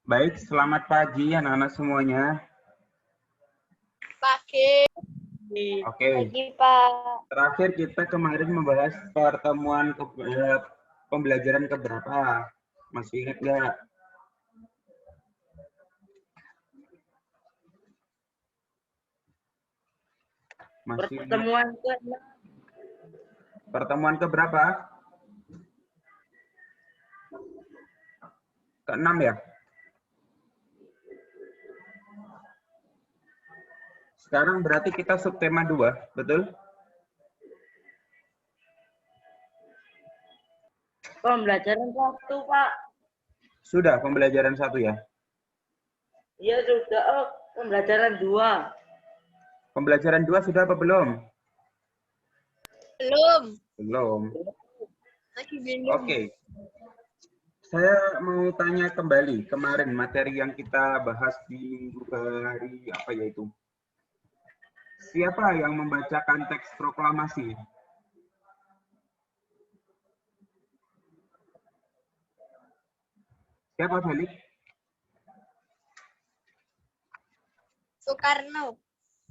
Baik, selamat pagi anak-anak semuanya. Pagi. Oke, Pagi, Pak. terakhir kita kemarin membahas pertemuan pembelajaran keberapa? Masih ingat nggak? Masih ingat? Pertemuan Pertemuan keberapa? Ke-6 ya? Sekarang berarti kita subtema 2, betul? pembelajaran waktu, Pak. Sudah pembelajaran 1 ya? Iya, sudah. Oh, pembelajaran 2. Pembelajaran 2 sudah apa belum? Belum. Belum. Lagi bingung. Oke. Saya mau tanya kembali, kemarin materi yang kita bahas di minggu hari apa ya itu? Siapa yang membacakan teks proklamasi? Siapa, Felix? Soekarno.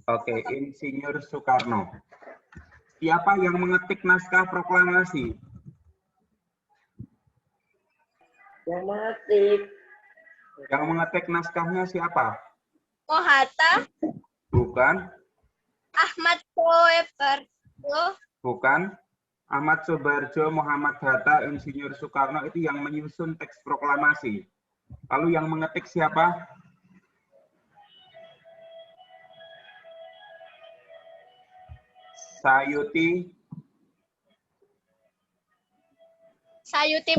Oke, Insinyur Soekarno. Siapa yang mengetik naskah proklamasi? Yang mengetik. Yang mengetik naskahnya siapa? Oh, Hatta. Bukan. Ahmad Soekarno. Bukan. Ahmad Soebarjo, Muhammad Hatta, Insinyur Soekarno itu yang menyusun teks proklamasi. Lalu yang mengetik siapa? Sayuti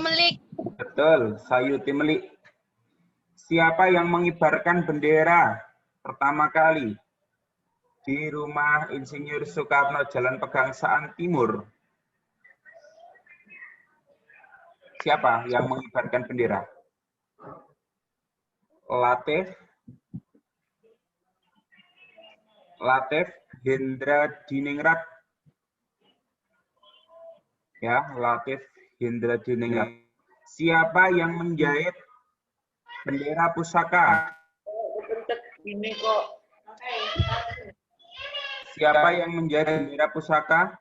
Melik. Betul, Sayuti Melik. Siapa yang mengibarkan bendera pertama kali di rumah Insinyur Soekarno, Jalan Pegangsaan Timur? Siapa yang mengibarkan bendera? Latif Hendra Diningrat. Ya, Latif Hendra Diningrat. Siapa yang menjahit bendera pusaka? Ini kok. Siapa yang menjahit bendera pusaka?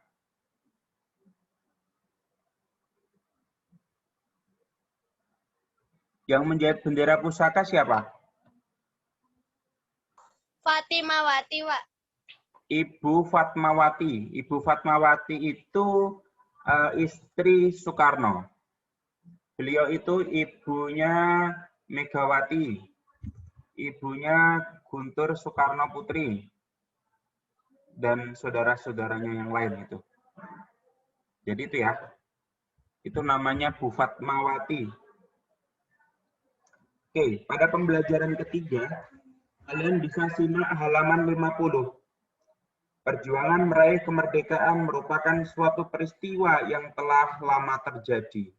Yang menjahit bendera pusaka siapa? Fatimawati, Pak. Ibu Fatmawati. Ibu Fatmawati itu istri Soekarno. Beliau itu ibunya Megawati, ibunya Guntur Soekarno Putri, dan saudara-saudaranya yang lain itu. Jadi itu ya, itu namanya Bu Fatmawati. Oke, pada pembelajaran ketiga, kalian bisa simak halaman 50. Perjuangan meraih kemerdekaan merupakan suatu peristiwa yang telah lama terjadi.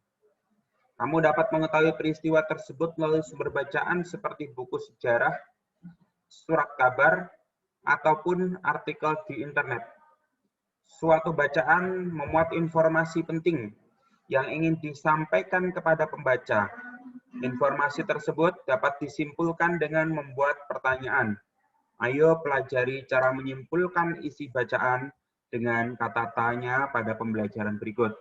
Kamu dapat mengetahui peristiwa tersebut melalui sumber bacaan seperti buku sejarah, surat kabar, ataupun artikel di internet. Suatu bacaan memuat informasi penting yang ingin disampaikan kepada pembaca. Informasi tersebut dapat disimpulkan dengan membuat pertanyaan. Ayo pelajari cara menyimpulkan isi bacaan dengan kata tanya pada pembelajaran berikut.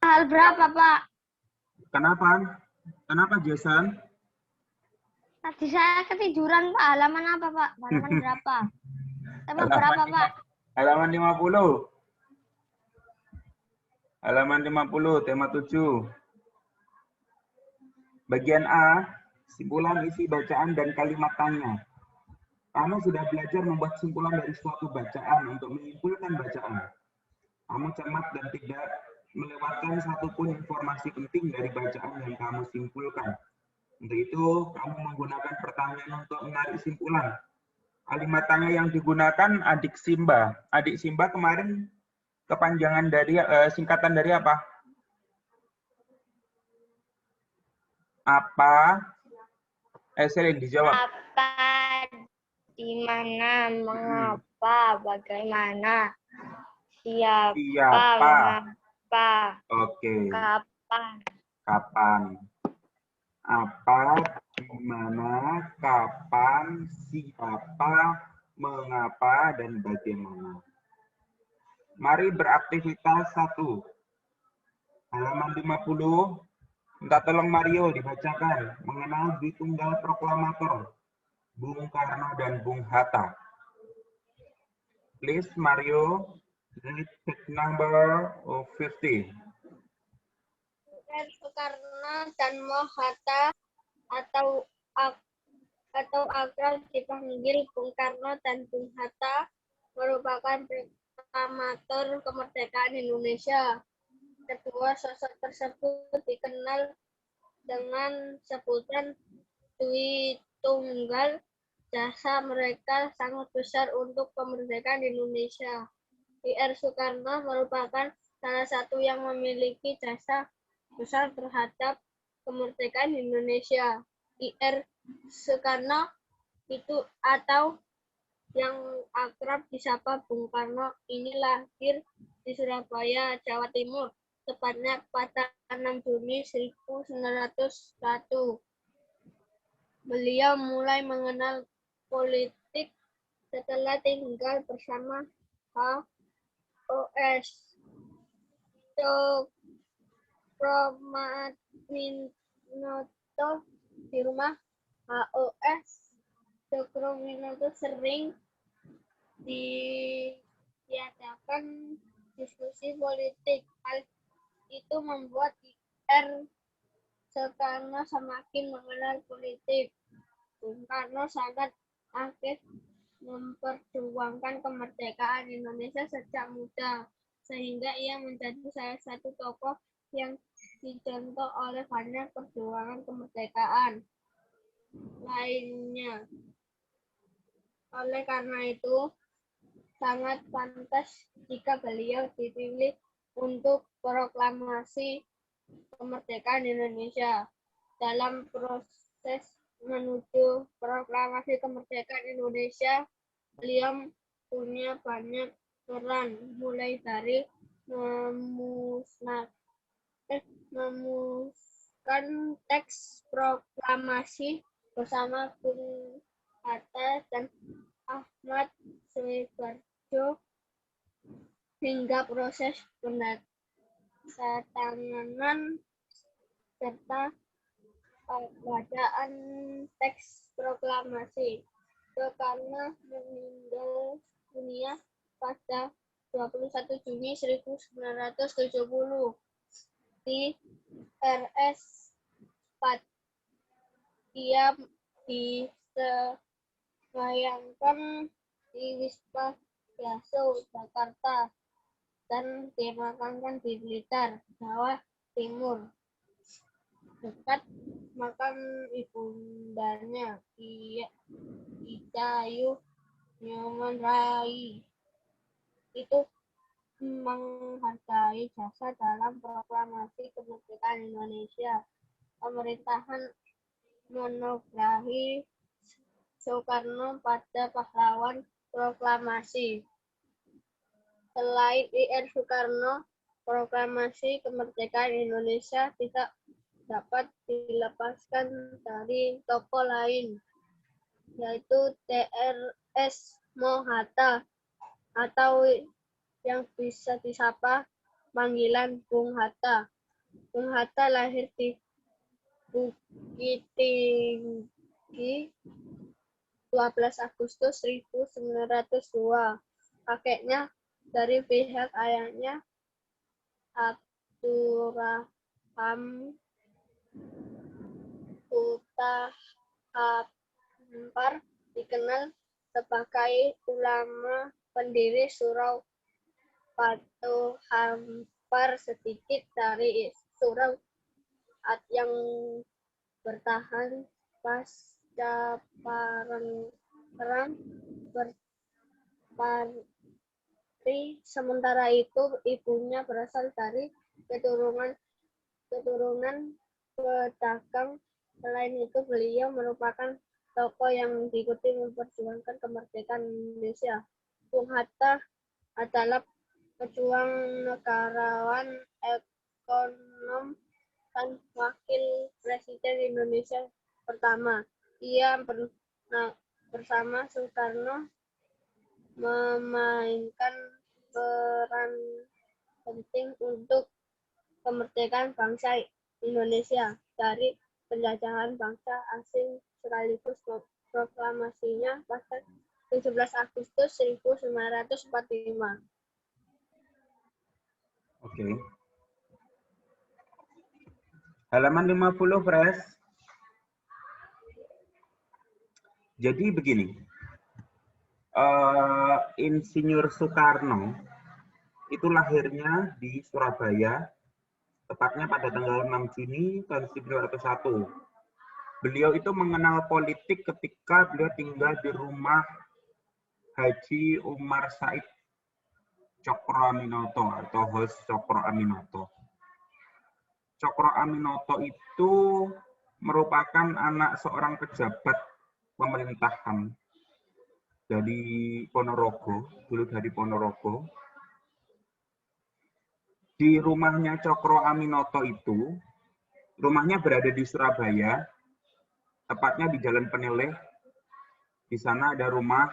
Hal berapa, Pak? Kenapa? Kenapa, Jason? Tadi saya ketiduran, Pak. Halaman apa, Pak? Halaman berapa? Tema berapa, Pak? Halaman 50. Halaman 50, tema 7. Bagian A, simpulan isi bacaan dan kalimat tanya. Kamu sudah belajar membuat simpulan dari suatu bacaan untuk menyimpulkan bacaan. Kamu cermat dan tidak melewatkan satupun informasi penting dari bacaan yang kamu simpulkan. Untuk itu, kamu menggunakan pertanyaan untuk menarik simpulan. Kalimat tanya yang digunakan adik Simba. Adik Simba kemarin kepanjangan dari singkatan dari apa? Apa? Sering dijawab. Apa, di mana, mengapa, bagaimana, siapa, mengapa, Oke. kapan. Kapan? Apa, kapan, siapa, mengapa, dan bagaimana. Mari beraktivitas 1. Halaman 50. Minta tolong Mario dibacakan. Mengenal Dwi Tunggal Proklamator, Bung Karno dan Bung Hatta. Please, Mario, read page number 50. Soekarno dan Hatta atau akrab dipanggil Bung Karno dan Bung Hatta merupakan proklamator kemerdekaan Indonesia. Kedua sosok tersebut dikenal dengan sebutan Dwi Tunggal. Jasa mereka sangat besar untuk kemerdekaan Indonesia. Ir Soekarno merupakan salah satu yang memiliki jasa besar terhadap kemerdekaan Indonesia. Ir Soekarno itu atau yang akrab disapa Bung Karno ini lahir di Surabaya, Jawa Timur, tepatnya pada 6 Juni 1901. Beliau mulai mengenal politik setelah tinggal bersama H.O.S. Cokroaminoto di rumah H.O.S. Cokroaminoto sering diadakan diskusi politik. Hal itu membuat Ir Soekarno semakin mengenal politik. Bung Karno sangat aktif memperjuangkan kemerdekaan Indonesia sejak muda, sehingga ia menjadi salah satu tokoh yang dicontoh oleh banyak perjuangan kemerdekaan lainnya. Oleh karena itu, sangat pantas jika beliau dipilih untuk proklamasi kemerdekaan Indonesia. Dalam proses menuju proklamasi kemerdekaan Indonesia, beliau punya banyak peran, mulai dari merumuskan teks proklamasi bersama Bung Hatta dan Ahmad Suebarjo hingga proses penandatanganan serta bacaan teks proklamasi. Soekarno meninggal dunia pada 21 Juni 1970 di RS4. Ia disemayamkan di Wisma Yaso, Jakarta, dan dimakamkan di Blitar, Jawa Timur, dekat makam ibundanya, Icayu Nyoman Rai. Itu menghargai jasa dalam proklamasi kemerdekaan Indonesia. Pemerintahan menugerahi Soekarno pada pahlawan proklamasi. Selain Ir Soekarno, proklamasi kemerdekaan Indonesia tidak dapat dilepaskan dari tokoh lain, yaitu Drs. Hatta atau yang bisa disapa panggilan Bung Hatta. Bung Hatta lahir di Bukit Tinggi 12 Agustus 1902. Kakeknya dari pihak ayahnya Abdurrahman Hampar dikenal sebagai ulama pendiri surau Batu Hampar, sedikit dari surau yang bertahan pasca perang Berpari. Sementara itu ibunya berasal dari keturunan pedagang. Selain itu beliau merupakan tokoh yang diikuti memperjuangkan kemerdekaan Indonesia. Bung Hatta adalah pejuang negarawan, ekonom, dan wakil presiden Indonesia pertama. Ia bersama Soekarno memainkan peran penting untuk kemerdekaan bangsa Indonesia dari penjajahan bangsa asing sekaligus proklamasinya pada 17 Agustus 1945. Oke. Halaman 50, Pres. Jadi begini. Insinyur Soekarno itu lahirnya di Surabaya, tepatnya pada tanggal 6 Juni tahun 1901. Beliau itu mengenal politik ketika beliau tinggal di rumah Haji Umar Said Cokro Aminoto atau Hos Cokro Aminoto. Cokro Aminoto itu merupakan anak seorang pejabat pemerintahan dari Ponorogo, dulu dari Ponorogo. Di rumahnya Cokro Aminoto itu, rumahnya berada di Surabaya, tepatnya di Jalan Peneleh. Di sana ada rumah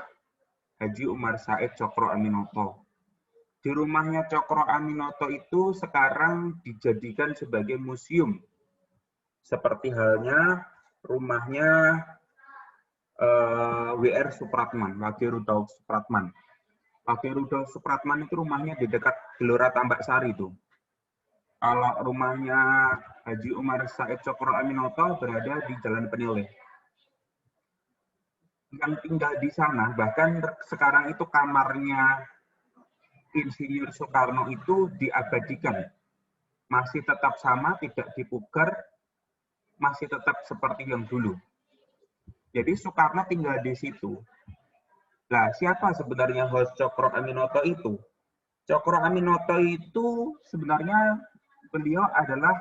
Haji Umar Said Cokro Aminoto. Di rumahnya Cokro Aminoto itu sekarang dijadikan sebagai museum. Seperti halnya rumahnya W.R. Supratman, Wage Rudolf Supratman. Wage Rudolf Supratman itu rumahnya di dekat Gelora Tambak Sari itu. Kalau rumahnya Haji Umar Said Cokro Aminoto berada di Jalan Peneleh. Yang tinggal di sana, bahkan sekarang itu kamarnya Insinyur Soekarno itu diabadikan. Masih tetap sama, tidak dipugar, masih tetap seperti yang dulu. Jadi Soekarno tinggal di situ. Nah, siapa sebenarnya host Cokro Aminoto itu? Cokro Aminoto itu sebenarnya beliau adalah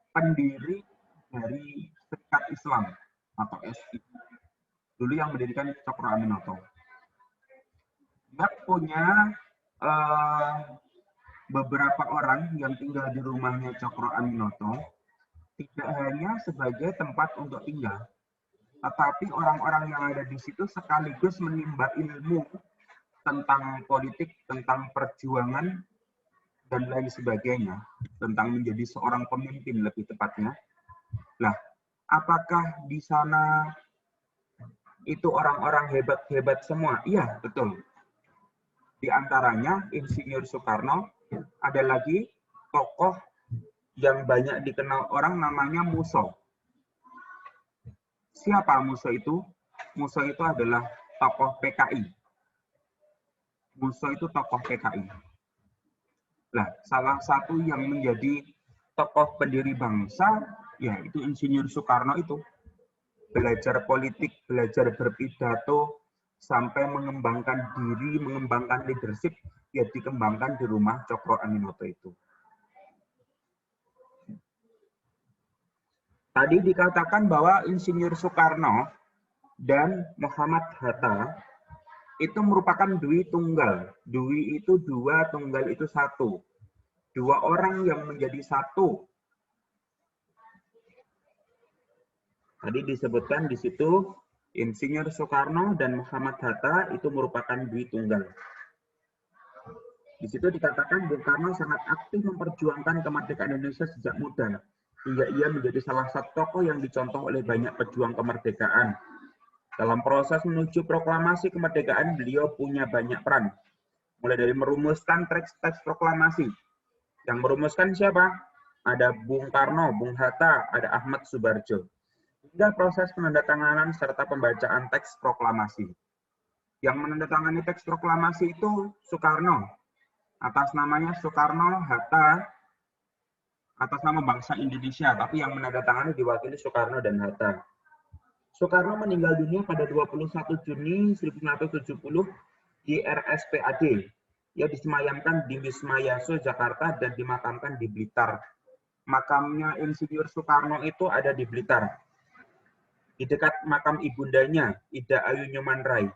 pendiri dari Serikat Islam atau SI. Dulu yang mendirikan Cokro Aminoto. Dia punya beberapa orang yang tinggal di rumahnya Cokro Aminoto, tidak hanya sebagai tempat untuk tinggal, tetapi orang-orang yang ada di situ sekaligus menimba ilmu tentang politik, tentang perjuangan, dan lain sebagainya, tentang menjadi seorang pemimpin lebih tepatnya. Nah, apakah di sana itu orang-orang hebat-hebat semua? Iya, betul. Di antaranya Insinyur Soekarno, ada lagi tokoh yang banyak dikenal orang namanya Muso. Siapa Muso itu? Muso itu adalah tokoh PKI. Muso itu tokoh PKI. Nah, salah satu yang menjadi tokoh pendiri bangsa, yaitu Insinyur Soekarno itu. Belajar politik, belajar berpidato, sampai mengembangkan diri, mengembangkan leadership, ya dikembangkan di rumah Cokro Aminoto itu. Tadi dikatakan bahwa Insinyur Soekarno dan Muhammad Hatta itu merupakan Dwi Tunggal. Dwi itu dua, Tunggal itu satu. Dua orang yang menjadi satu. Tadi disebutkan di situ Insinyur Soekarno dan Muhammad Hatta itu merupakan Dwi Tunggal. Di situ dikatakan Bung Karno sangat aktif memperjuangkan kemerdekaan Indonesia sejak muda, hingga ia menjadi salah satu tokoh yang dicontoh oleh banyak pejuang kemerdekaan. Dalam proses menuju proklamasi kemerdekaan, beliau punya banyak peran. Mulai dari merumuskan teks-teks proklamasi. Yang merumuskan siapa? Ada Bung Karno, Bung Hatta, ada Ahmad Subarjo. Hingga proses penandatanganan serta pembacaan teks proklamasi. Yang menandatangani teks proklamasi itu Soekarno. Atas namanya Soekarno, Hatta, atas nama bangsa Indonesia. Tapi yang menandatangani diwakili Soekarno dan Hatta. Soekarno meninggal dunia pada 21 Juni 1970 di RSPAD. Ia disemayamkan di Wisma Yaso, Jakarta, dan dimakamkan di Blitar. Makamnya Insinyur Soekarno itu ada di Blitar. Di dekat makam ibundanya, Ida Ayu Nyoman Rai.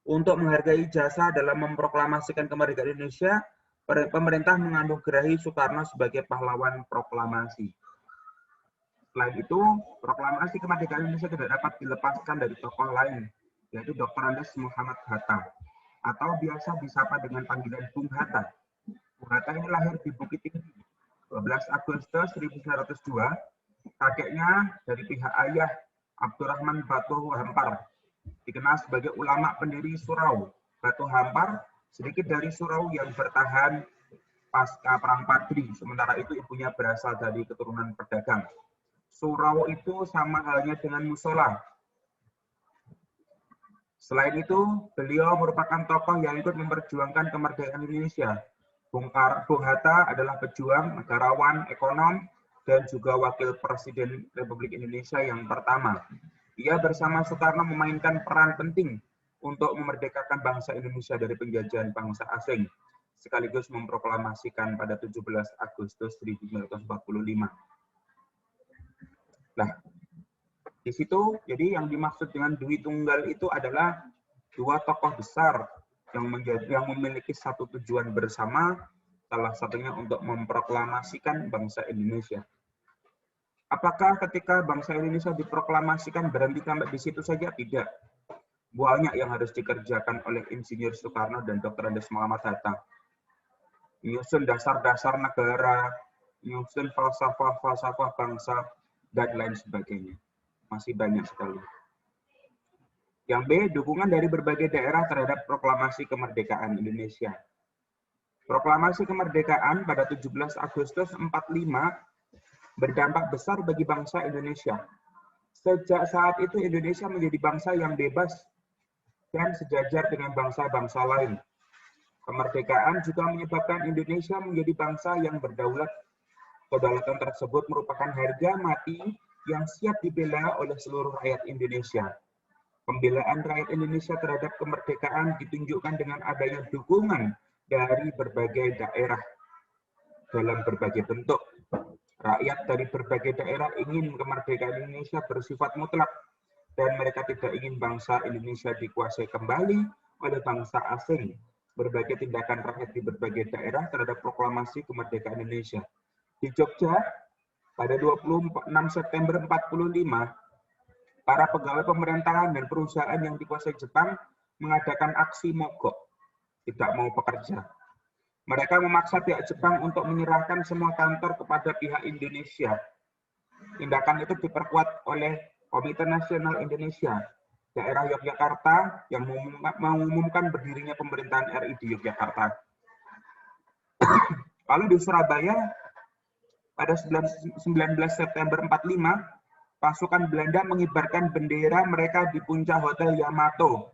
Untuk menghargai jasa dalam memproklamasikan kemerdekaan Indonesia, pemerintah menganugerahi Soekarno sebagai pahlawan proklamasi. Selain itu, proklamasi kemerdekaan Indonesia tidak dapat dilepaskan dari tokoh lain, yaitu Dr. Andes Muhammad Hatta, atau biasa disapa dengan panggilan Bung Hatta. Bung Hatta ini lahir di Bukit Tinggi, 12 Agustus 1902, kakeknya dari pihak ayah Abdurrahman Batu Hampar, dikenal sebagai ulama pendiri Surau. Batu Hampar sedikit dari Surau yang bertahan pasca Perang Padri, sementara itu ibunya berasal dari keturunan pedagang. Surau itu sama halnya dengan musola. Selain itu, beliau merupakan tokoh yang ikut memperjuangkan kemerdekaan Indonesia. Bung Hatta adalah pejuang, negarawan, ekonom, dan juga wakil presiden Republik Indonesia yang pertama. Ia bersama Soekarno memainkan peran penting untuk memerdekakan bangsa Indonesia dari penjajahan bangsa asing, sekaligus memproklamasikan pada 17 Agustus 1945. Nah, di situ jadi yang dimaksud dengan Dwi Tunggal itu adalah dua tokoh besar yang memiliki satu tujuan bersama, salah satunya untuk memproklamasikan bangsa Indonesia. Apakah ketika bangsa Indonesia diproklamasikan berhenti sampai di situ saja? Tidak. Banyak yang harus dikerjakan oleh Insinyur Soekarno dan Dr. Andes Muhammad Hatta. Menyusun dasar-dasar negara, menyusun falsafah bangsa, dan lain sebagainya. Masih banyak sekali. Yang B, dukungan dari berbagai daerah terhadap proklamasi kemerdekaan Indonesia. Proklamasi kemerdekaan pada 17 Agustus 45 berdampak besar bagi bangsa Indonesia. Sejak saat itu Indonesia menjadi bangsa yang bebas dan sejajar dengan bangsa-bangsa lain. Kemerdekaan juga menyebabkan Indonesia menjadi bangsa yang berdaulat. Kedaulatan tersebut merupakan harga mati yang siap dibela oleh seluruh rakyat Indonesia. Pembelaan rakyat Indonesia terhadap kemerdekaan ditunjukkan dengan adanya dukungan dari berbagai daerah dalam berbagai bentuk. Rakyat dari berbagai daerah ingin kemerdekaan Indonesia bersifat mutlak, dan mereka tidak ingin bangsa Indonesia dikuasai kembali oleh bangsa asing. Berbagai tindakan rakyat di berbagai daerah terhadap proklamasi kemerdekaan Indonesia. Di Jogja, pada 26 September 45, para pegawai pemerintahan dan perusahaan yang dikuasai Jepang mengadakan aksi mogok, tidak mau bekerja. Mereka memaksa pihak Jepang untuk menyerahkan semua kantor kepada pihak Indonesia. Tindakan itu diperkuat oleh Komite Nasional Indonesia, daerah Yogyakarta yang mengumumkan berdirinya pemerintahan RI di Yogyakarta. Lalu di Surabaya, pada 19 September 45, pasukan Belanda mengibarkan bendera mereka di puncak Hotel Yamato,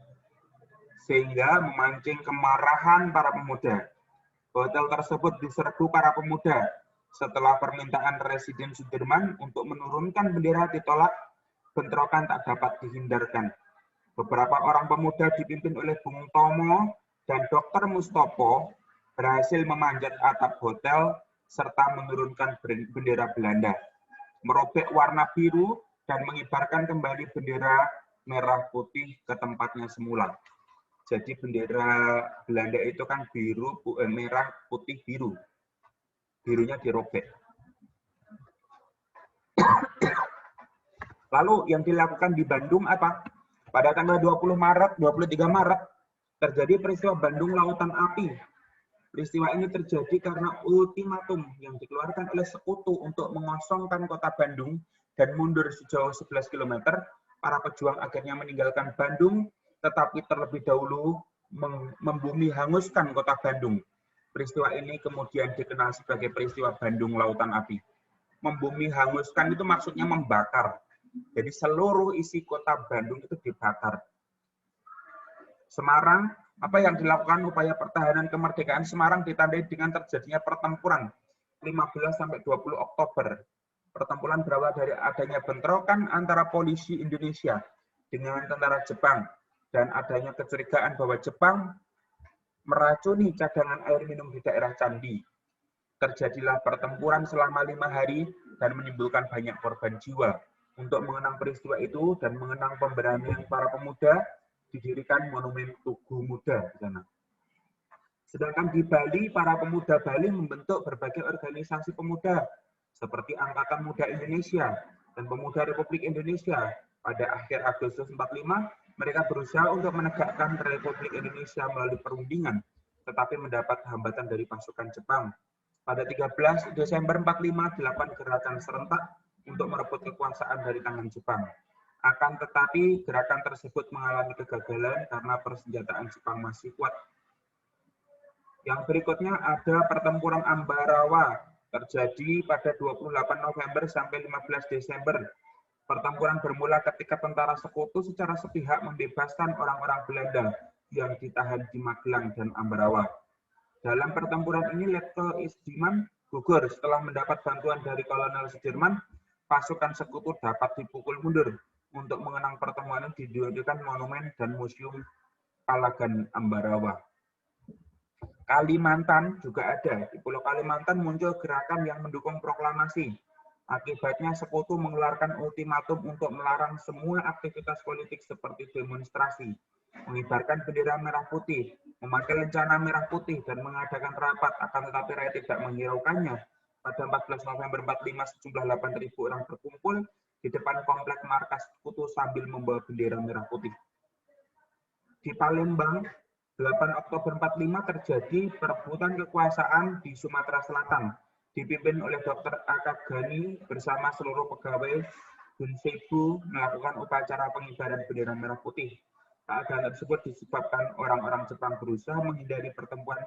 sehingga memancing kemarahan para pemuda. Hotel tersebut diserbu para pemuda. Setelah permintaan Presiden Sudirman untuk menurunkan bendera ditolak, bentrokan tak dapat dihindarkan. Beberapa orang pemuda dipimpin oleh Bung Tomo dan Dr. Mustopo berhasil memanjat atap hotel serta menurunkan bendera Belanda, merobek warna biru dan mengibarkan kembali bendera merah putih ke tempatnya semula. Jadi bendera Belanda itu kan biru, merah, putih, biru. Birunya dirobek. Lalu yang dilakukan di Bandung apa? Pada tanggal 23 Maret, terjadi peristiwa Bandung Lautan Api. Peristiwa ini terjadi karena ultimatum yang dikeluarkan oleh Sekutu untuk mengosongkan kota Bandung dan mundur sejauh 11 km. Para pejuang akhirnya meninggalkan Bandung, tetapi terlebih dahulu membumi hanguskan kota Bandung. Peristiwa ini kemudian dikenal sebagai peristiwa Bandung Lautan Api. Membumi hanguskan itu maksudnya membakar. Jadi seluruh isi kota Bandung itu dibakar. Semarang, apa yang dilakukan upaya pertahanan kemerdekaan Semarang ditandai dengan terjadinya pertempuran 15-20 Oktober. Pertempuran berawal dari adanya bentrokan antara polisi Indonesia dengan tentara Jepang dan adanya kecurigaan bahwa Jepang meracuni cadangan air minum di daerah Candi. Terjadilah pertempuran selama 5 hari dan menimbulkan banyak korban jiwa. Untuk mengenang peristiwa itu dan mengenang pemberanian para pemuda, didirikan Monumen Tugu Muda di sana. Sedangkan di Bali, para pemuda Bali membentuk berbagai organisasi pemuda, seperti Angkatan Muda Indonesia dan Pemuda Republik Indonesia. Pada akhir Agustus 45, Mereka berusaha untuk menegakkan Republik Indonesia melalui perundingan, tetapi mendapat hambatan dari pasukan Jepang. Pada 13 Desember 45, 8 gerakan serentak untuk merebut kekuasaan dari tangan Jepang. Akan tetapi, gerakan tersebut mengalami kegagalan karena persenjataan Jepang masih kuat. Yang berikutnya ada pertempuran Ambarawa, terjadi pada 28 November sampai 15 Desember. Pertempuran bermula ketika tentara sekutu secara sepihak membebaskan orang-orang Belanda yang ditahan di Magelang dan Ambarawa. Dalam pertempuran ini, Letko Isdiman gugur setelah mendapat bantuan dari Kolonel Sudirman. Pasukan sekutu dapat dipukul mundur. Untuk mengenang pertemuan ini didirikan monumen dan museum Palagan Ambarawa. Kalimantan juga ada. Di Pulau Kalimantan muncul gerakan yang mendukung proklamasi. Akibatnya sekutu mengeluarkan ultimatum untuk melarang semua aktivitas politik seperti demonstrasi, mengibarkan bendera merah putih, memakai lencana merah putih, dan mengadakan rapat, akan tetapi rakyat tidak menghiraukannya. Pada 14 November 45, sejumlah 8.000 orang berkumpul di depan komplek markas sekutu sambil membawa bendera merah putih. Di Palembang, 8 Oktober 45 terjadi perebutan kekuasaan di Sumatera Selatan, dipimpin oleh Dr. Akagani bersama seluruh pegawai Gunsebu melakukan upacara pengibaran bendera merah putih. Keadaan tersebut disebabkan orang-orang Jepang berusaha menghindari pertempuran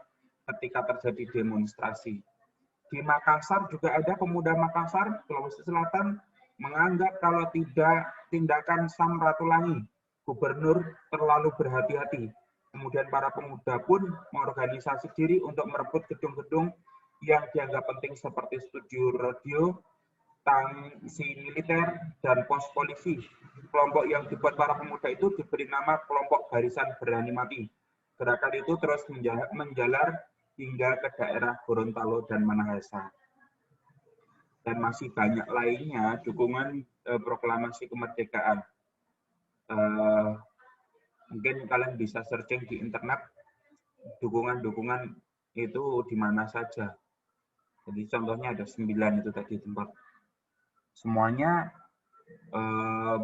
ketika terjadi demonstrasi. Di Makassar juga ada pemuda Makassar, Sulawesi Selatan, menganggap kalau tidak tindakan Sam Ratulangi, gubernur, terlalu berhati-hati. Kemudian para pemuda pun mengorganisasi diri untuk merebut gedung-gedung yang dianggap penting seperti studio radio, tangsi militer, dan pos polisi. Kelompok yang dibuat para pemuda itu diberi nama kelompok Barisan Berani Mati. Gerakan itu terus menjalar hingga ke daerah Gorontalo dan Minahasa. Dan masih banyak lainnya dukungan proklamasi kemerdekaan. Mungkin kalian bisa searching di internet dukungan-dukungan itu di mana saja. Jadi contohnya ada 9 itu tadi tempat. Semuanya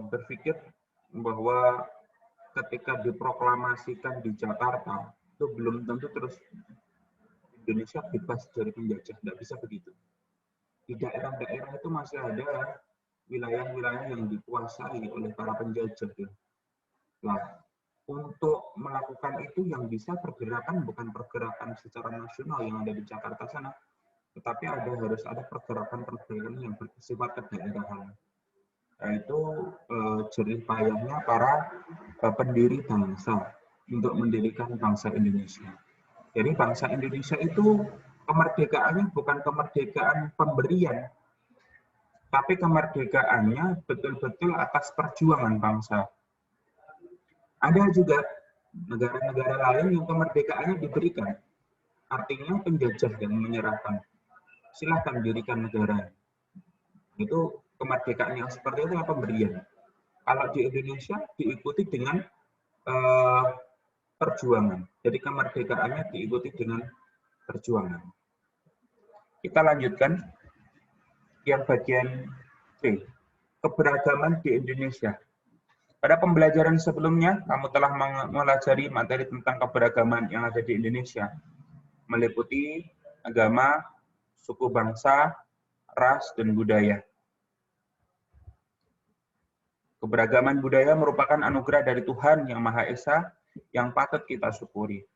berpikir bahwa ketika diproklamasikan di Jakarta, itu belum tentu terus Indonesia bebas dari penjajah. Tidak bisa begitu. Di daerah-daerah itu masih ada wilayah-wilayah yang dikuasai oleh para penjajah. Nah, untuk melakukan itu yang bisa pergerakan bukan pergerakan secara nasional yang ada di Jakarta sana, tetapi harus ada pergerakan-pergerakan yang bersifat kedaerahan. Yaitu jerih payahnya para pendiri bangsa untuk mendirikan bangsa Indonesia. Jadi bangsa Indonesia itu kemerdekaannya bukan kemerdekaan pemberian, tapi kemerdekaannya betul-betul atas perjuangan bangsa. Ada juga negara-negara lain yang kemerdekaannya diberikan, artinya penjajah yang menyerahkan. Silahkan dirikan negara. Itu kemerdekaan yang seperti itu pemberian. Kalau di Indonesia diikuti dengan perjuangan. Jadi kemerdekaannya diikuti dengan perjuangan. Kita lanjutkan yang bagian B, keberagaman di Indonesia. Pada pembelajaran sebelumnya, kamu telah mempelajari materi tentang keberagaman yang ada di Indonesia, meliputi agama, suku bangsa, ras, dan budaya. Keberagaman budaya merupakan anugerah dari Tuhan Yang Maha Esa yang patut kita syukuri.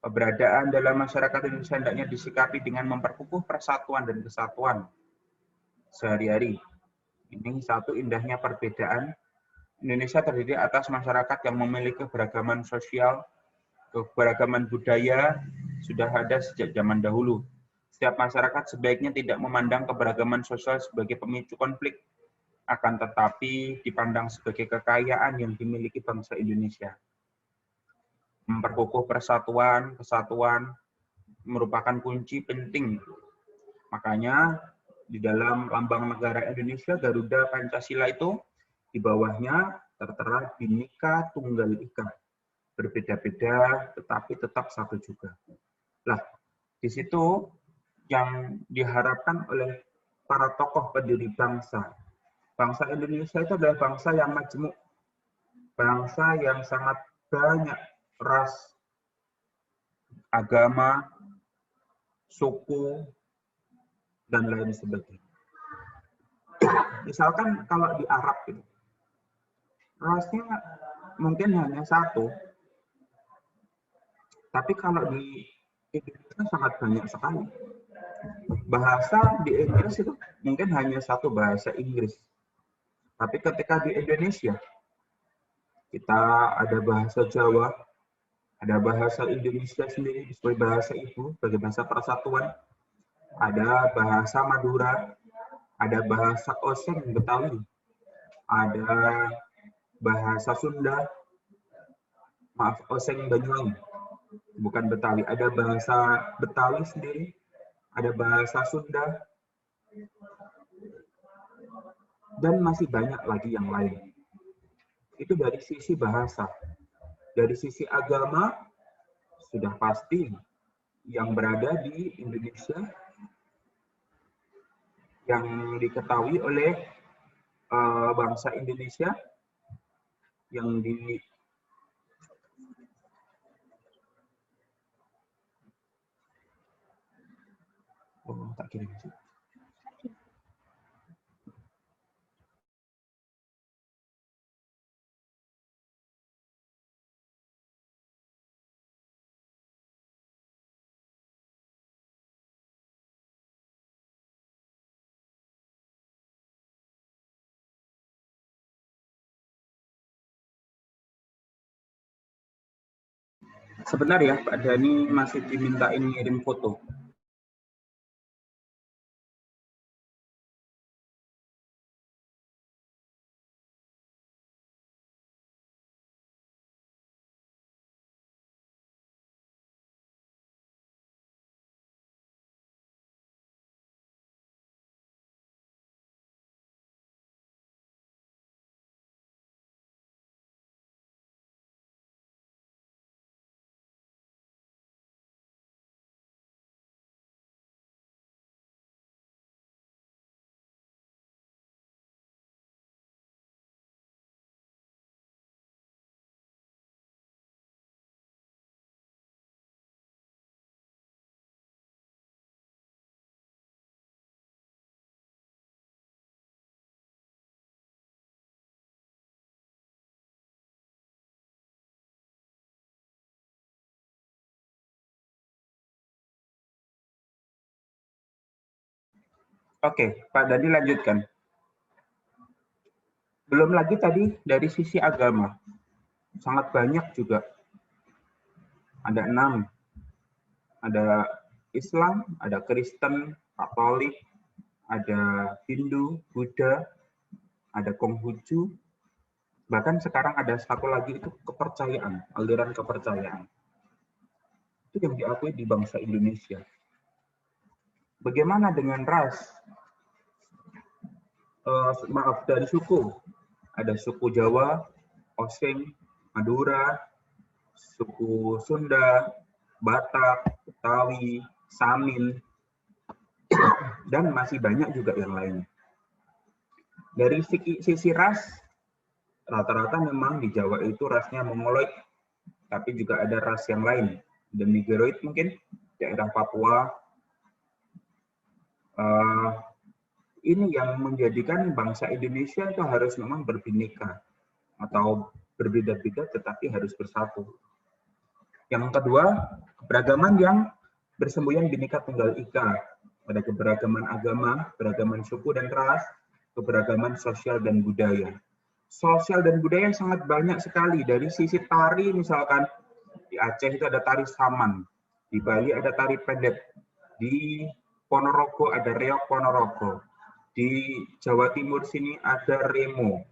Keberadaan dalam masyarakat Indonesia hendaknya disikapi dengan memperkukuh persatuan dan kesatuan sehari-hari. Ini satu indahnya perbedaan. Indonesia terdiri atas masyarakat yang memiliki keberagaman sosial, keberagaman budaya sudah ada sejak zaman dahulu. Setiap masyarakat sebaiknya tidak memandang keberagaman sosial sebagai pemicu konflik, akan tetapi dipandang sebagai kekayaan yang dimiliki bangsa Indonesia. Memperkukuh persatuan, kesatuan merupakan kunci penting. Makanya di dalam lambang negara Indonesia, Garuda Pancasila itu di bawahnya tertera Bhinneka Tunggal Ika. Berbeda-beda tetapi tetap satu juga. Lah, di situ yang diharapkan oleh para tokoh pendiri bangsa. Bangsa Indonesia itu adalah bangsa yang majemuk. bangsa yang sangat banyak ras, agama, suku, dan lain sebagainya. Misalkan kalau di Arab gitu, rasnya mungkin hanya satu, tapi kalau di Indonesia sangat banyak sekali. Bahasa di Inggris itu mungkin hanya satu bahasa Inggris. Tapi ketika di Indonesia, kita ada bahasa Jawa, ada bahasa Indonesia sendiri sebagai bahasa ibu, sebagai bahasa persatuan, ada bahasa Madura, ada bahasa Osing Betawi, ada bahasa Sunda, maaf Osing Banyuwangi, bukan Betawi, ada bahasa Betawi sendiri, ada bahasa Sunda, dan masih banyak lagi yang lain. Itu dari sisi bahasa. Dari sisi agama, sudah pasti yang berada di Indonesia, yang diketahui oleh bangsa Indonesia, yang di tak kirim sih. Sebentar ya, Pak Dani masih dimintain ngirim foto. Oke, Pak Dani lanjutkan. Belum lagi tadi dari sisi agama, sangat banyak juga. Ada 6. Ada Islam, ada Kristen, Katolik, ada Hindu, Buddha, ada Konghucu, bahkan sekarang ada satu lagi itu kepercayaan, aliran kepercayaan. Itu yang diakui di bangsa Indonesia. Bagaimana dengan ras? Maaf, dari suku. Ada suku Jawa, Osing, Madura, suku Sunda, Batak, Betawi, Samin, dan masih banyak juga yang lainnya. Dari sisi ras, rata-rata memang di Jawa itu rasnya Mongoloid, tapi juga ada ras yang lain. Dan Negroid mungkin, daerah Papua. Ini yang menjadikan bangsa Indonesia itu harus memang berbineka atau berbeda-beda tetapi harus bersatu. Yang kedua, keberagaman yang bersembunyian Bhinneka Tunggal Ika. Ada keberagaman agama, keberagaman suku dan ras, keberagaman sosial dan budaya. Sosial dan budaya sangat banyak sekali. Dari sisi tari misalkan, di Aceh itu ada tari Saman, di Bali ada tari pendek, di Ponorogo ada reok Ponorogo, di Jawa Timur sini ada remo,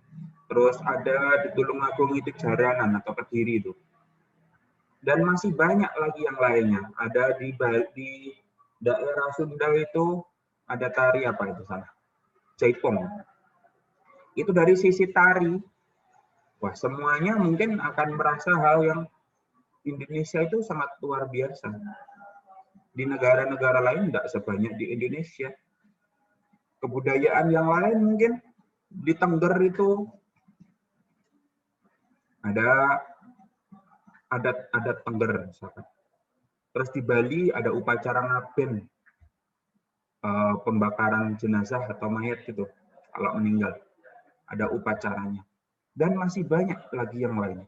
terus ada di Tulungagung itu jaranan atau kediri itu, dan masih banyak lagi yang lainnya. Ada di daerah Sunda itu ada tari apa itu sana, Jaipong. Itu dari sisi tari, wah semuanya mungkin akan merasa hal yang Indonesia itu sangat luar biasa. Di negara-negara lain tidak sebanyak di Indonesia. Kebudayaan yang lain mungkin di Tengger itu ada adat Tengger misalkan. Terus di Bali ada upacara ngaben, pembakaran jenazah atau mayat gitu kalau meninggal, ada upacaranya. Dan masih banyak lagi yang lain.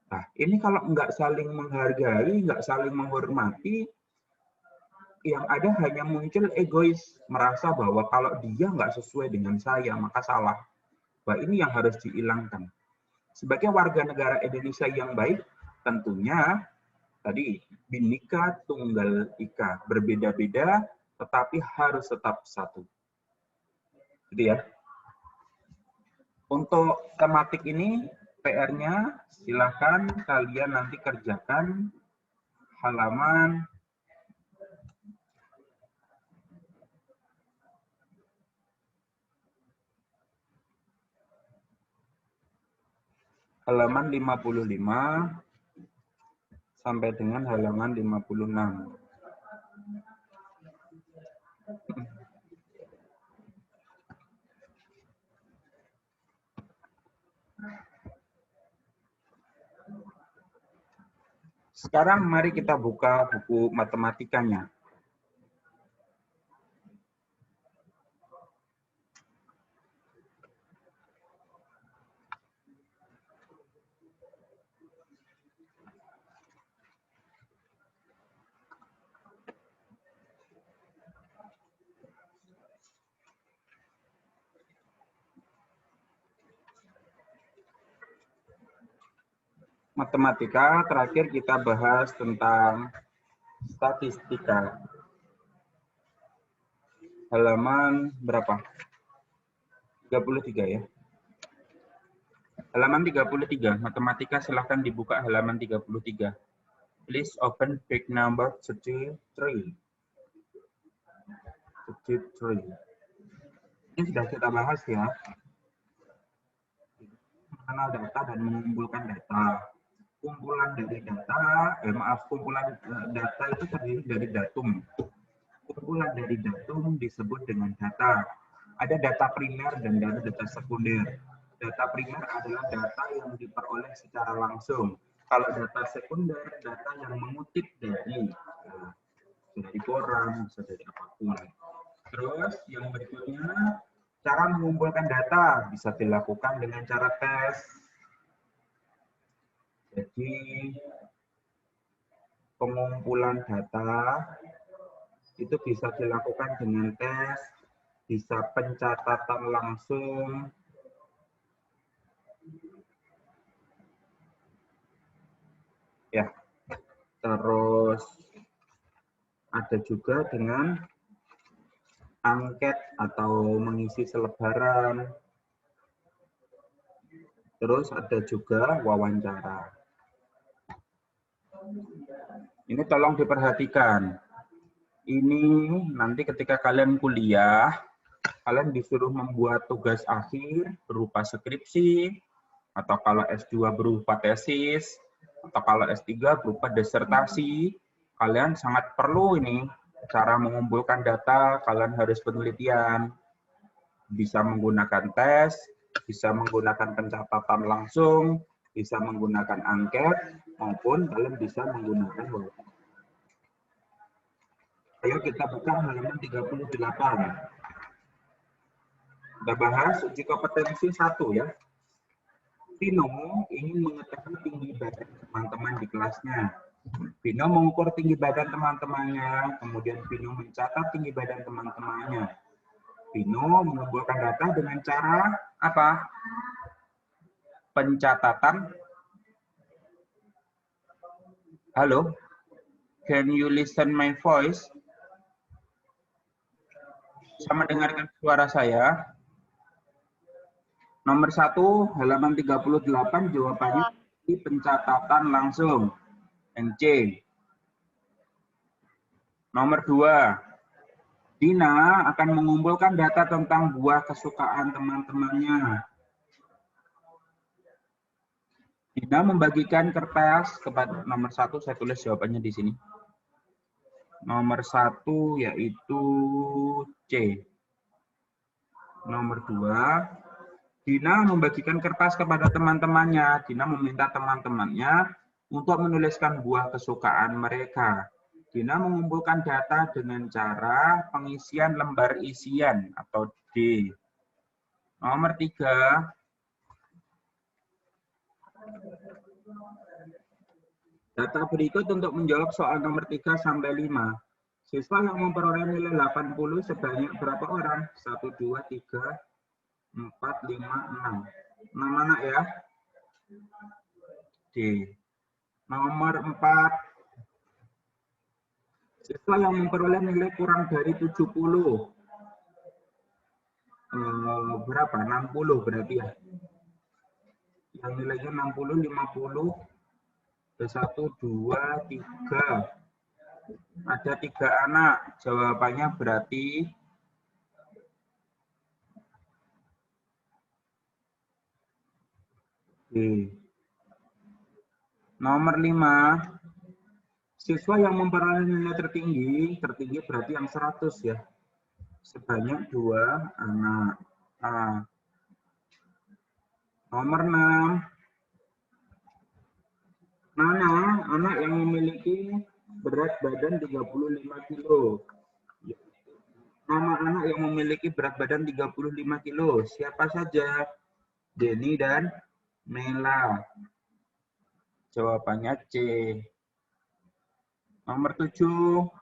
Nah, ini kalau nggak saling menghargai, nggak saling menghormati, yang ada hanya muncul egois, merasa bahwa kalau dia nggak sesuai dengan saya, maka salah. Bahwa ini yang harus dihilangkan. Sebagai warga negara Indonesia yang baik, tentunya tadi Bhinneka Tunggal Ika, berbeda-beda tetapi harus tetap satu. Gitu ya. Untuk tematik ini PR-nya silakan kalian nanti kerjakan halaman 55 sampai dengan halaman 56. Sekarang mari kita buka buku matematikanya. Matematika, terakhir kita bahas tentang statistika. Halaman berapa? 33 ya. Halaman 33, matematika silahkan dibuka halaman 33. Please open page number 33. 33. Ini sudah kita bahas ya. Mengenal data dan mengumpulkan data. Kumpulan data itu terdiri dari datum. Kumpulan dari datum disebut dengan data. Ada data primer dan data sekunder. Data primer adalah data yang diperoleh secara langsung. Kalau data sekunder, data yang mengutip dari koran, bisa dari apapun. Terus yang berikutnya, cara mengumpulkan data bisa dilakukan dengan cara tes. Jadi pengumpulan data itu bisa dilakukan dengan tes, bisa pencatatan langsung, ya. Terus ada juga dengan angket atau mengisi selebaran. Terus ada juga wawancara. Ini tolong diperhatikan. Ini nanti ketika kalian kuliah, kalian disuruh membuat tugas akhir berupa skripsi, atau kalau S2 berupa tesis, atau kalau S3 berupa disertasi. Kalian sangat perlu ini cara mengumpulkan data, kalian harus penelitian. Bisa menggunakan tes, bisa menggunakan pencatatan langsung, bisa menggunakan angket, maupun kalian bisa menggunakan wawancara. Ayo kita buka halaman 38. Kita bahas uji kompetensi 1 ya. Vino ingin mengetahui tinggi badan teman-teman di kelasnya. Vino mengukur tinggi badan teman-temannya, kemudian Vino mencatat tinggi badan teman-temannya. Vino mengumpulkan data dengan cara apa? Pencatatan. Halo? Can you listen my voice? Bisa mendengarkan suara saya? Nomor 1, halaman 38, jawabannya di pencatatan langsung. NC. Nomor 2, Dina akan mengumpulkan data tentang buah kesukaan teman-temannya. Dina membagikan kertas kepada nomor 1, saya tulis jawabannya di sini. Nomor 1 yaitu C. Nomor 2, Dina membagikan kertas kepada teman-temannya. Dina meminta teman-temannya untuk menuliskan buah kesukaan mereka. Dina mengumpulkan data dengan cara pengisian lembar isian atau D. Nomor 3. Data berikut untuk menjawab soal nomor 3 sampai 5. Siswa yang memperoleh nilai 80 sebanyak berapa orang? 1, 2, 3, 4, 5, 6. 6 anak ya. D. Nomor 4. Siswa yang memperoleh nilai kurang dari 70. Berapa? 60 berarti ya. Yang nilainya 60, 50. 1, 2, 3. Ada 3 anak. Jawabannya berarti D. Nomor 5. Siswa yang memperoleh nilai tertinggi berarti yang 100 ya. Sebanyak 2 anak. Nomor 6. Mana anak yang memiliki berat badan 35 kilo? Nama anak yang memiliki berat badan 35 kilo. Siapa saja? Denny dan Mela. Jawabannya C. Nomor 7.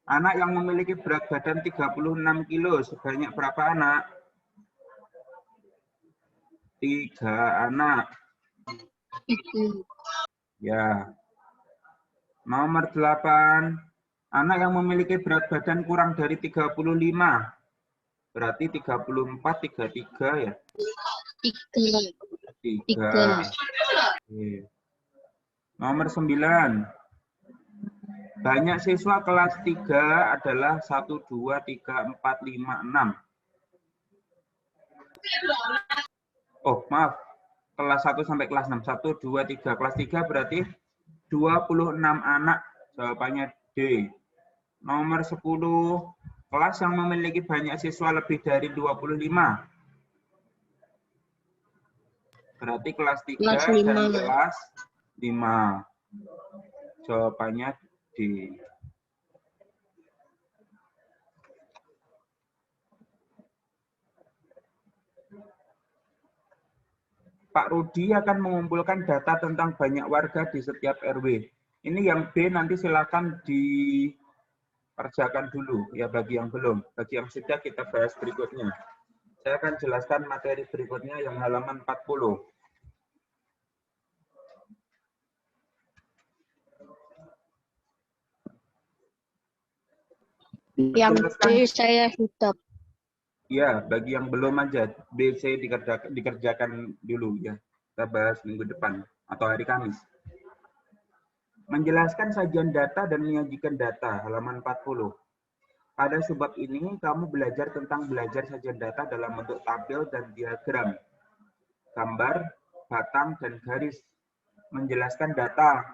Anak yang memiliki berat badan 36 kilo. Sebanyak berapa anak? 3 anak. Ya. Nomor 8. Anak yang memiliki berat badan kurang dari 35. Berarti 34, 33 ya? 3. Oke. Nomor 9. Banyak siswa kelas 3 adalah 1, 2, 3, 4, 5, 6. Oh, maaf. Kelas 1 sampai kelas 6. 1, 2, 3. Kelas 3 berarti 26 anak. Jawabannya D. Nomor 10. Kelas yang memiliki banyak siswa lebih dari 25. Berarti kelas 3 dan kelas 5. Jawabannya D. Pak Rudi akan mengumpulkan data tentang banyak warga di setiap RW. Ini yang B nanti silakan dikerjakan dulu ya bagi yang belum. Bagi yang sudah kita bahas berikutnya. Saya akan jelaskan materi berikutnya yang halaman 40. Yang B saya sudah. Ya, bagi yang belum aja, B, C dikerjakan dulu ya. Kita bahas minggu depan atau hari Kamis. Menjelaskan sajian data dan menyajikan data, halaman 40. Pada subbab ini, kamu belajar tentang belajar sajian data dalam bentuk tabel dan diagram, gambar, batang, dan garis. Menjelaskan data.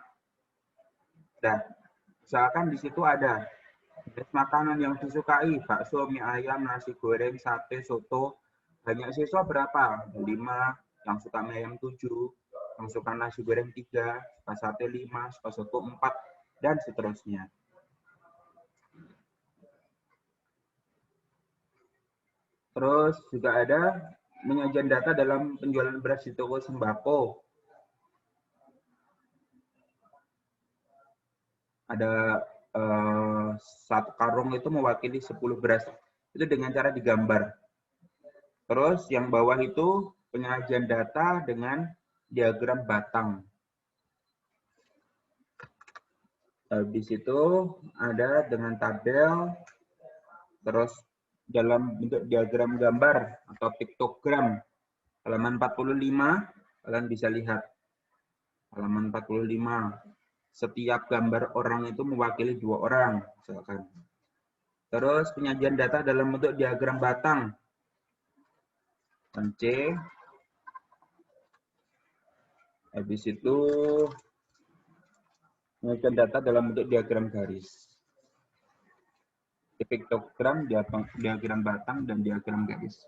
Nah, misalkan di situ ada makanan yang disukai, bakso, mie ayam, nasi goreng, sate, soto. Banyak siswa berapa? 5, yang suka mie ayam 7, yang suka nasi goreng 3, suka sate 5, suka soto 4, dan seterusnya. Terus juga ada menyajikan data dalam penjualan beras di toko sembako. Ada 1 karung itu mewakili 10 beras. Itu dengan cara digambar. Terus yang bawah itu penyajian data dengan diagram batang. Habis itu ada dengan tabel, terus dalam bentuk diagram gambar atau piktogram. Halaman 45, kalian bisa lihat. Halaman 45. Setiap gambar orang itu mewakili 2 orang, misalkan. Terus penyajian data dalam bentuk diagram batang. C. Habis itu penyajian data dalam bentuk diagram garis. Piktogram, diagram batang, dan diagram garis.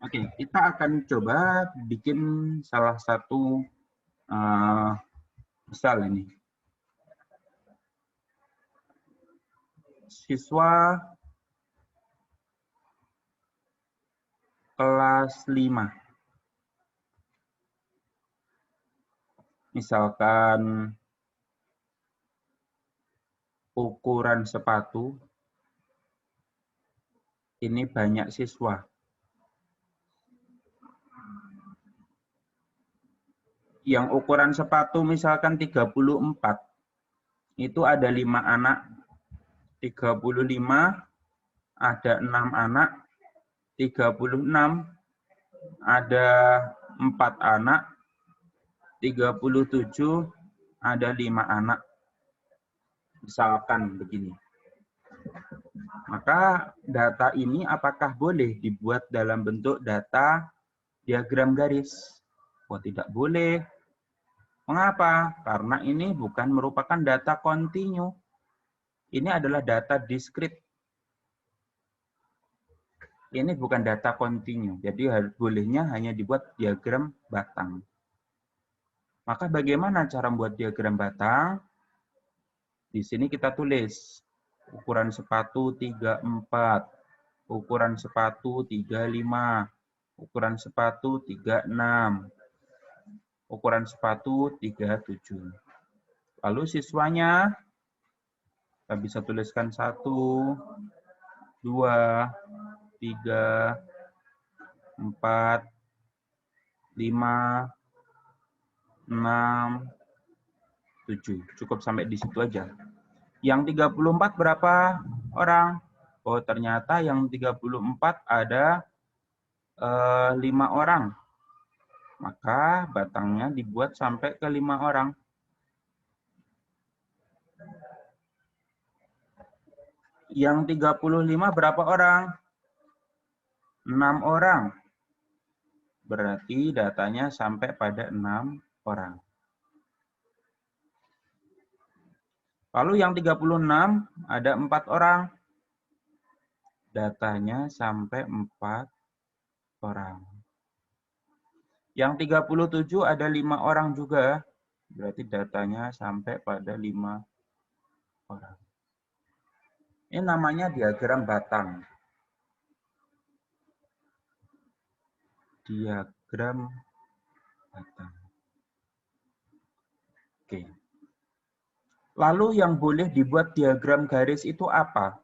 Oke, kita akan coba bikin salah satu misal ini. Siswa kelas 5. Misalkan ukuran sepatu ini banyak siswa. Yang ukuran sepatu misalkan 34, itu ada 5 anak, 35 ada 6 anak, 36 ada 4 anak, 37 ada 5 anak. Misalkan begini. Maka data ini apakah boleh dibuat dalam bentuk data diagram garis? Oh, tidak boleh. Mengapa? Karena ini bukan merupakan data kontinu. Ini adalah data diskrit. Ini bukan data kontinu. Jadi bolehnya hanya dibuat diagram batang. Maka bagaimana cara membuat diagram batang? Di sini kita tulis ukuran sepatu 34, ukuran sepatu 35, ukuran sepatu 36. Ukuran sepatu 37. Lalu siswanya, kita bisa tuliskan 1, 2, 3, 4, 5, 6, 7. Cukup sampai di situ aja. Yang 34 berapa orang? Oh, ternyata yang 34 ada 5 orang. Maka batangnya dibuat sampai ke 5 orang. Yang 35 berapa orang? 6 orang. Berarti datanya sampai pada 6 orang. Lalu yang 36 ada 4 orang. Datanya sampai 4 orang. Yang 37 ada 5 orang juga. Berarti datanya sampai pada 5 orang. Ini namanya diagram batang. Diagram batang. Oke. Lalu yang boleh dibuat diagram garis itu apa?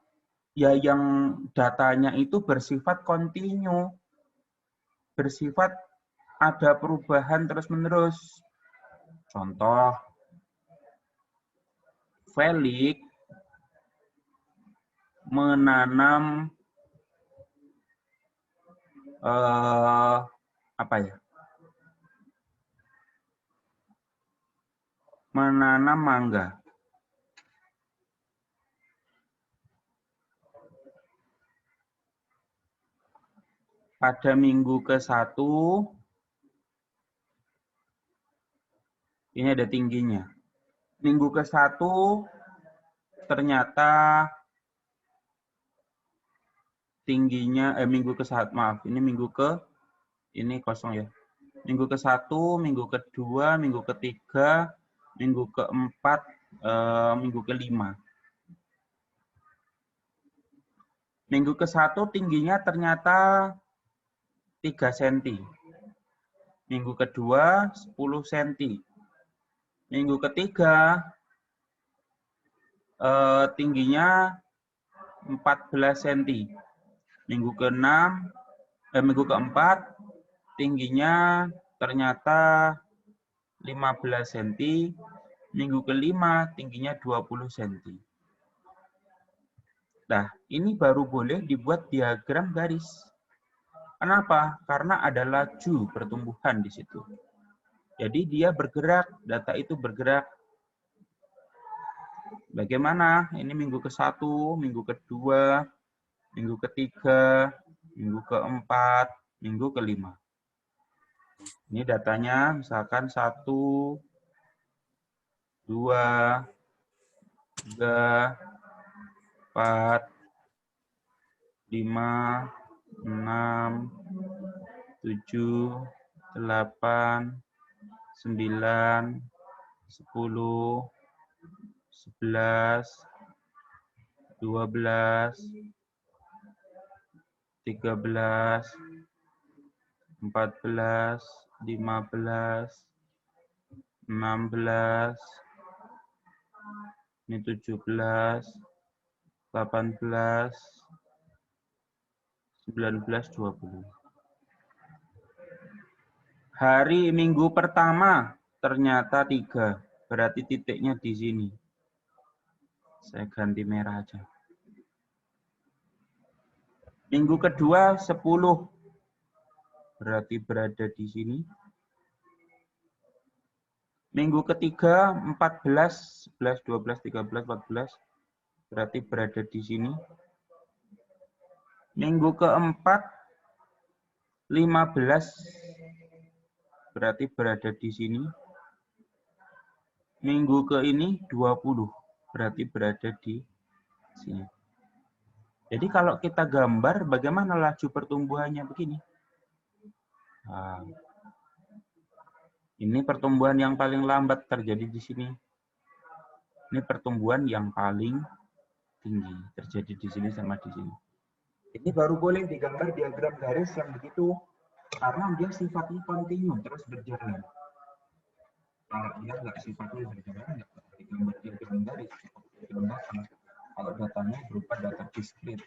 Ya yang datanya itu bersifat kontinu. Bersifat ada perubahan terus-menerus. Contoh, Felix menanam menanam mangga. Pada minggu ke-1, ini ada tingginya. Minggu ke-1 ternyata tingginya, minggu ke-1, maaf, ini minggu ke, ini kosong ya. Minggu ke-1, minggu ke-2, minggu ke-3, minggu ke-4, minggu ke-5. Minggu ke-1 tingginya ternyata 3 cm. Minggu ke-2, 10 cm. Minggu ke-3, tingginya 14 cm. Minggu minggu ke-4, tingginya ternyata 15 cm. Minggu ke-5, tingginya 20 cm. Nah, ini baru boleh dibuat diagram garis. Kenapa? Karena ada laju pertumbuhan di situ. Jadi dia bergerak, data itu bergerak. Bagaimana? Ini minggu ke-1, minggu ke-2, minggu ke-3, minggu ke-4, minggu ke-5. Ini datanya misalkan 1, 2, 3, 4, 5, 6, 7, 8, 9, 10, 11, 12, 13, 14, 15, 16, ini 17, 18, 19, 20. Hari Minggu pertama ternyata 3, berarti titiknya di sini. Saya ganti merah aja. Minggu kedua 10, berarti berada di sini. Minggu ketiga 14, 11, 12, 13, 14, berarti berada di sini. Minggu keempat 15, berarti berada di sini. Minggu ke ini 20, berarti berada di sini. Jadi kalau kita gambar bagaimana laju pertumbuhannya begini. Nah, ini pertumbuhan yang paling lambat terjadi di sini. Ini pertumbuhan yang paling tinggi terjadi di sini sama di sini. Ini baru boleh digambar diagram garis yang begitu karena dia sifatnya kontinu terus berjalan. Kalau dia nggak sifatnya berjalan, nggak digambar diagram garis. Kalau datanya berupa data diskrit.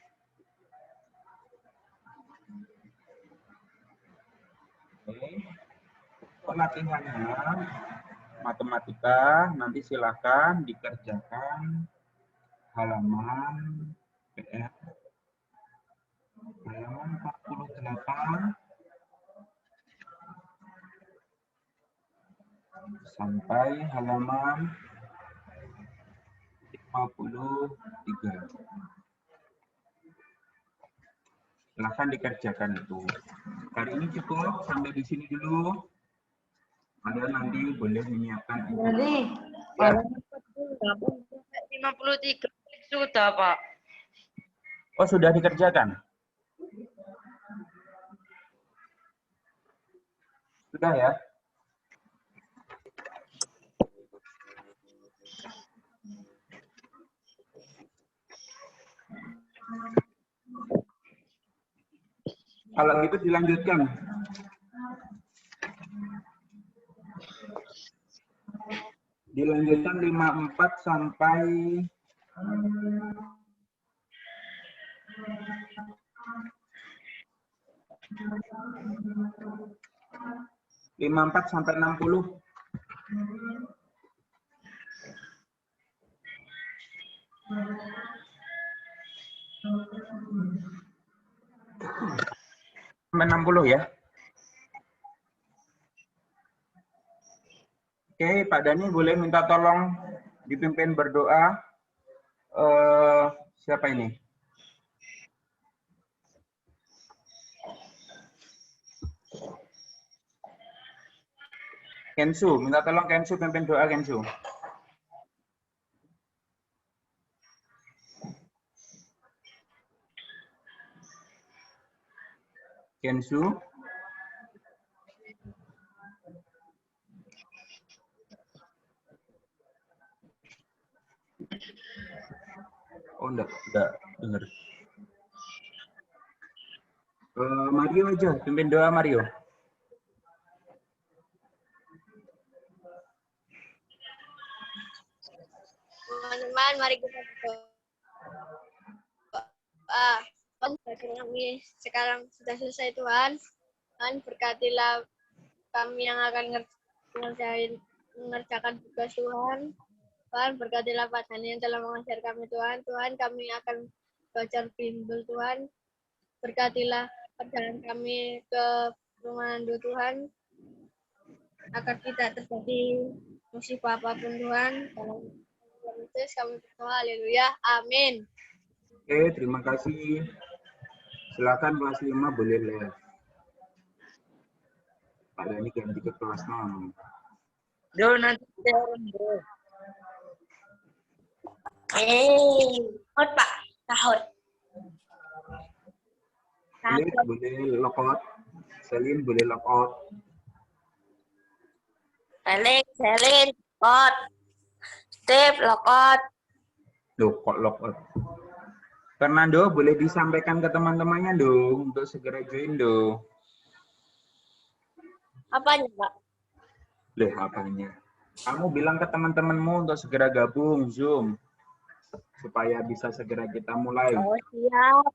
Oke. Pelatihannya matematika nanti silakan dikerjakan halaman PR halaman 48 sampai halaman 53. Silahkan dikerjakan itu. Hari ini cukup sampai di sini dulu. Kalian nanti boleh menyiapkan. Jadi, ya. 53 sudah, Pak. Oh, sudah dikerjakan? Sudah ya? Kalau gitu dilanjutkan. Dilanjutkan 54 sampai 54 sampai 60. Sampai 60 ya. Oke, Pak Dani boleh minta tolong dipimpin berdoa. Siapa ini? Kensu, minta tolong Kensu pimpin doa Kensu. Kensu. Oh, enggak dengar. Mario aja, pimpin doa Mario. Teman-teman, mari kita berdoa. Kami sekarang sudah selesai Tuhan. Tuhan berkatilah kami yang akan mengerjakan tugas Tuhan. Tuhan berkatilah Pak Dani yang telah mengajar kami Tuhan. Tuhan kami akan belajar bimbel Tuhan. Berkatilah perjalanan kami ke rumah Anda Tuhan. Agar tidak terjadi musibah apapun Tuhan. Dalam Yesus kami berdoa. Haleluya. Amin. Oke, terima kasih. Silakan kelas 5 boleh live. Pak Dani ganti ke kelas 6. Do nanti turun, Do. Pak. Tahun. Boleh lokot. Selin boleh log out. Selin, out. Steve, lockout. Loh, kok log out? Fernando, boleh disampaikan ke teman-temannya dong untuk segera join dong. Apanya, Pak? Loh, apanya? Kamu bilang ke teman-temanmu untuk segera gabung Zoom supaya bisa segera kita mulai. Oh, siap.